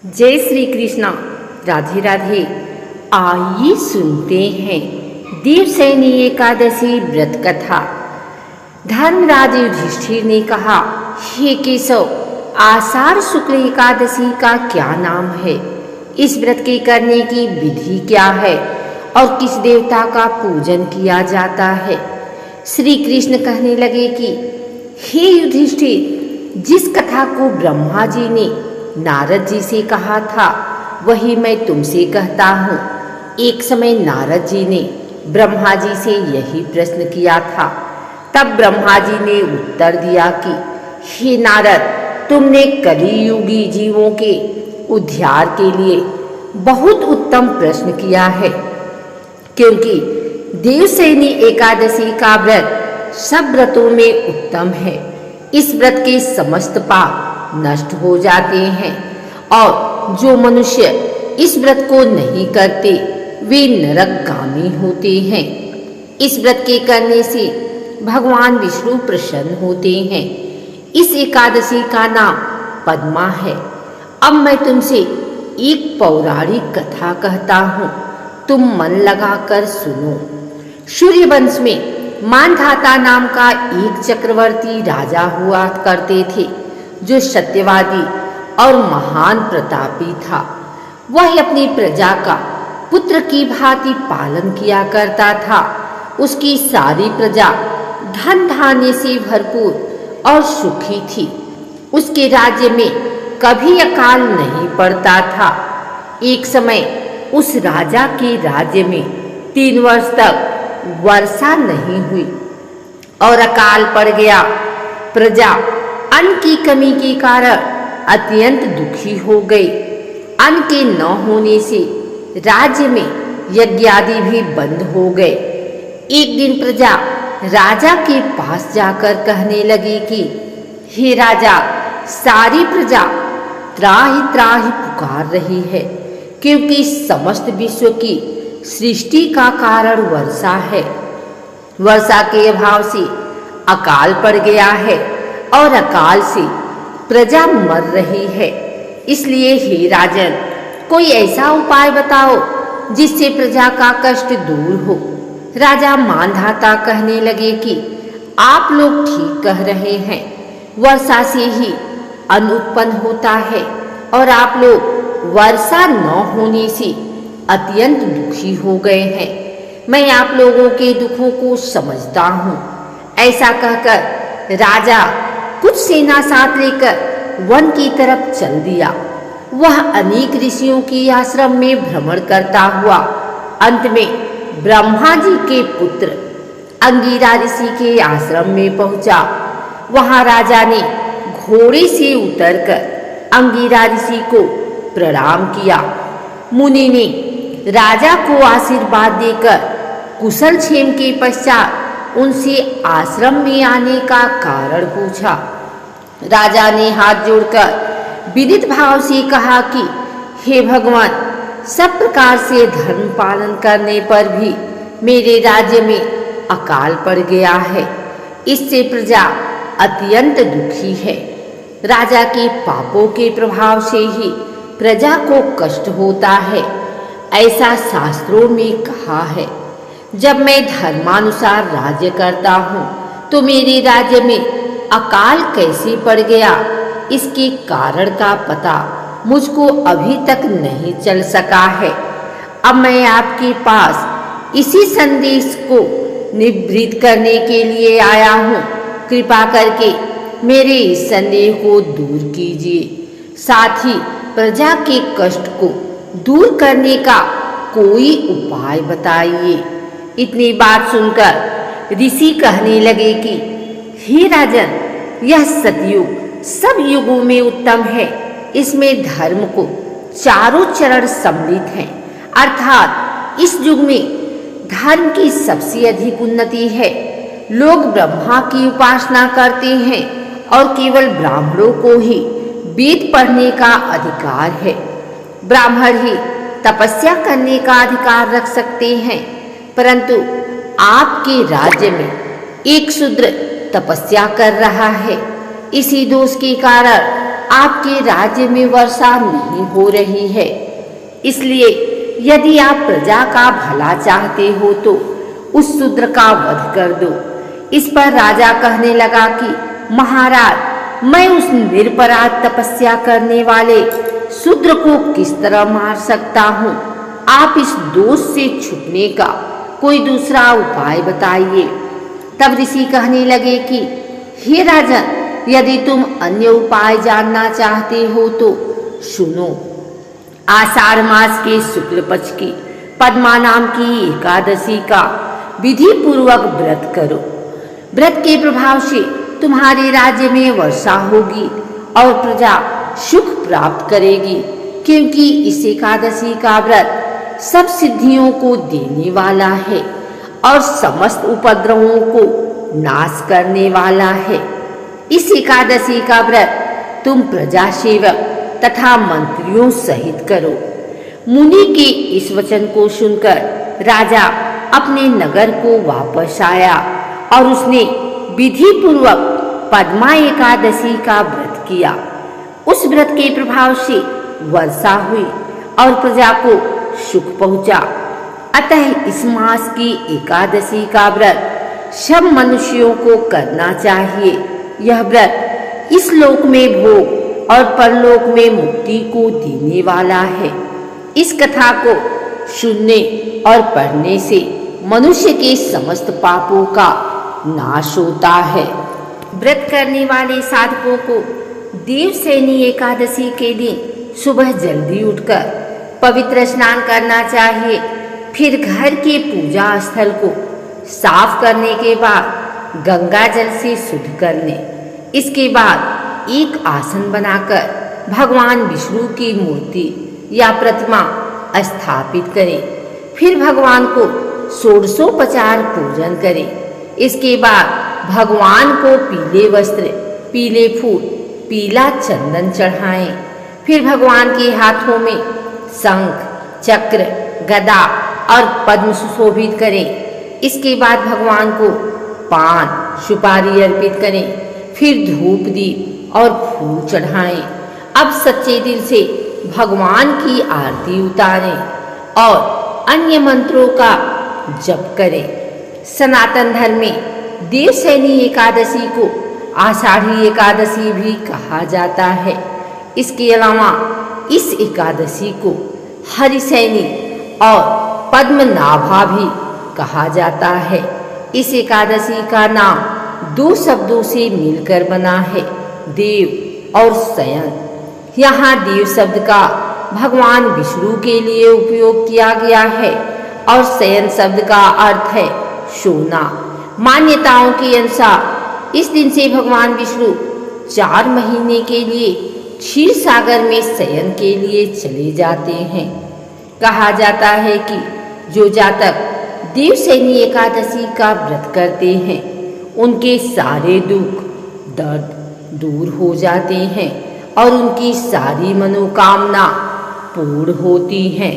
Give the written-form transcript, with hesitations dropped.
जय श्री कृष्णा। राधे राधे। आइए सुनते हैं देवशयनी एकादशी व्रत कथा। धर्मराज युधिष्ठिर ने कहा, हे केशव, आषाढ़ शुक्ल एकादशी का क्या नाम है? इस व्रत के करने की विधि क्या है और किस देवता का पूजन किया जाता है? श्री कृष्ण कहने लगे कि हे युधिष्ठिर, जिस कथा को ब्रह्मा जी ने नारद जी से कहा था वही मैं तुमसे कहता हूँ। एक समय नारद जी ने ब्रह्मा जी से यही प्रश्न किया था। तब ब्रह्मा जी ने उत्तर दिया कि हे नारद, तुमने कलियुगी जीवों के उद्धार के लिए बहुत उत्तम प्रश्न किया है, क्योंकि देवशयनी एकादशी का व्रत सब व्रतों में उत्तम है। इस व्रत के समस्त पाप नष्ट हो जाते हैं और जो मनुष्य इस व्रत को नहीं करते वे नरकगामी होते हैं। इस व्रत के करने से भगवान विष्णु प्रसन्न होते हैं। इस एकादशी का नाम पद्मा है। अब मैं तुमसे एक पौराणिक कथा कहता हूँ, तुम मन लगाकर सुनो। सूर्यवंश में मानधाता नाम का एक चक्रवर्ती राजा हुआ करते थे, जो सत्यवादी और महान प्रतापी था। वह अपनी प्रजा का पुत्र की भांति पालन किया करता था। उसकी सारी प्रजा धन धान्य से भरपूर और सुखी थी। उसके राज्य में कभी अकाल नहीं पड़ता था। एक समय उस राजा के राज्य में 3 वर्ष तक वर्षा नहीं हुई और अकाल पड़ गया। प्रजा अन्न की कमी के कारण अत्यंत दुखी हो गई। अन्न के न होने से राज्य में यज्ञ आदि भी बंद हो गए। एक दिन प्रजा राजा के पास जाकर कहने लगी कि हे राजा, सारी प्रजा त्राहि त्राहि पुकार रही है, क्योंकि समस्त विश्व की सृष्टि का कारण वर्षा है। वर्षा के अभाव से अकाल पड़ गया है और अकाल से प्रजा मर रही है। इसलिए हे राजन, कोई ऐसा उपाय बताओ जिससे प्रजा का कष्ट दूर हो। राजा मानधाता कहने लगे कि आप लोग ठीक कह रहे हैं, वर्षा से ही अन्न उत्पन्न होता है और आप लोग वर्षा न होने से अत्यंत दुखी हो गए हैं। मैं आप लोगों के दुखों को समझता हूँ। ऐसा कहकर राजा कुछ सेना साथ लेकर वन की तरफ चल दिया। वह अनेक ऋषियों के आश्रम में भ्रमण करता हुआ अंत में ब्रह्मा जी के पुत्र अंगिरा ऋषि के आश्रम में पहुंचा। वहां राजा ने घोड़े से उतरकर अंगिरा ऋषि को प्रणाम किया। मुनि ने राजा को आशीर्वाद देकर कुशल क्षेम के पश्चात उनसे आश्रम में आने का कारण पूछा। राजा ने हाथ जोड़कर विदित भाव से कहा कि हे भगवान, सब प्रकार से धर्म पालन करने पर भी मेरे राज्य में अकाल पड़ गया है। इससे प्रजा अत्यंत दुखी है। राजा के पापों के प्रभाव से ही प्रजा को कष्ट होता है, ऐसा शास्त्रों में कहा है। जब मैं धर्मानुसार राज्य करता हूँ तो मेरे राज्य में अकाल कैसे पड़ गया, इसके कारण का पता मुझको अभी तक नहीं चल सका है। अब मैं आपके पास इसी संदेश को निवृत्त करने के लिए आया हूँ। कृपा करके मेरे इस संदेह को दूर कीजिए। साथ ही प्रजा के कष्ट को दूर करने का कोई उपाय बताइए। इतनी बात सुनकर ऋषि कहने लगे कि हे राजन, यह सतयुग सब युगों में उत्तम है। इसमें धर्म को चारों चरण सम्मिलित हैं, अर्थात इस युग में धर्म की सबसे अधिक उन्नति है। लोग ब्रह्मा की उपासना करते हैं और केवल ब्राह्मणों को ही वेद पढ़ने का अधिकार है। ब्राह्मण ही तपस्या करने का अधिकार रख सकते हैं, परंतु आपके राज्य में एक शूद्र तपस्या कर रहा है। इसी दोष के कारण आपके राज्य में वर्षा नहीं हो रही है, इसलिए यदि आप प्रजा का भला चाहते हो तो उस शूद्र का वध कर दो। इस पर राजा कहने लगा कि महाराज, मैं उस निरपराध तपस्या करने वाले शूद्र को किस तरह मार सकता हूँ? आप इस दोष से छुपने का कोई दूसरा उपाय बताइए। तब ऋषि कहने लगे कि हे राजन, यदि तुम अन्य उपाय जानना चाहते हो तो सुनो। आषाढ़ मास के शुक्ल पक्ष की पद्मा नाम की एकादशी का विधि पूर्वक व्रत करो। व्रत के प्रभाव से तुम्हारे राज्य में वर्षा होगी और प्रजा सुख प्राप्त करेगी, क्योंकि इस एकादशी का व्रत सब सिद्धियों को देने वाला है और समस्त उपद्रवों को नाश करने वाला है। इस एकादशी का व्रत तुम प्रजा सेवक तथा मंत्रियों सहित करो। मुनि के इस वचन को सुनकर राजा अपने नगर को वापस आया और उसने विधि पूर्वक पद्मा एकादशी का व्रत किया। उस व्रत के प्रभाव से वर्षा हुई और प्रजा को सुख पहुंचा। अतः इस मास की एकादशी का व्रत सब मनुष्यों को करना चाहिए। यह व्रत इस लोक में भोग और परलोक में मुक्ति को देने वाला है। इस कथा को सुनने और पढ़ने से मनुष्य के समस्त पापों का नाश होता है। व्रत करने वाले साधकों को देवसैनी एकादशी के दिन सुबह जल्दी उठकर पवित्र स्नान करना चाहिए। फिर घर के पूजा स्थल को साफ करने के बाद गंगा जल से शुद्ध कर लें। इसके बाद एक आसन बनाकर भगवान विष्णु की मूर्ति या प्रतिमा स्थापित करें। फिर भगवान को षोडशोपचार पूजन करें। इसके बाद भगवान को पीले वस्त्र, पीले फूल, पीला चंदन चढ़ाएं। फिर भगवान के हाथों में शंख, चक्र, गदा और पद्म सुशोभित करें। इसके बाद भगवान को पान, सुपारी अर्पित करें। फिर धूप, दीप और फूल चढ़ाएं। अब सच्चे दिल से भगवान की आरती उतारें और अन्य मंत्रों का जप करें। सनातन धर्म में देवसैनी एकादशी को आषाढ़ी एकादशी भी कहा जाता है। इसके अलावा इस एकादशी को हरिसैनी और पद्मनाभा भी कहा जाता है। इस एकादशी का नाम दो शब्दों से मिलकर बना है, देव और शयन। यहाँ देव शब्द का भगवान विष्णु के लिए उपयोग किया गया है और शयन शब्द का अर्थ है सोना। मान्यताओं के अनुसार इस दिन से भगवान विष्णु 4 महीने के लिए क्षीर सागर में शयन के लिए चले जाते हैं। कहा जाता है कि जो जातक देवसैनी एकादशी का व्रत करते हैं उनके सारे दुख दर्द दूर हो जाते हैं और उनकी सारी मनोकामना पूर्ण होती हैं।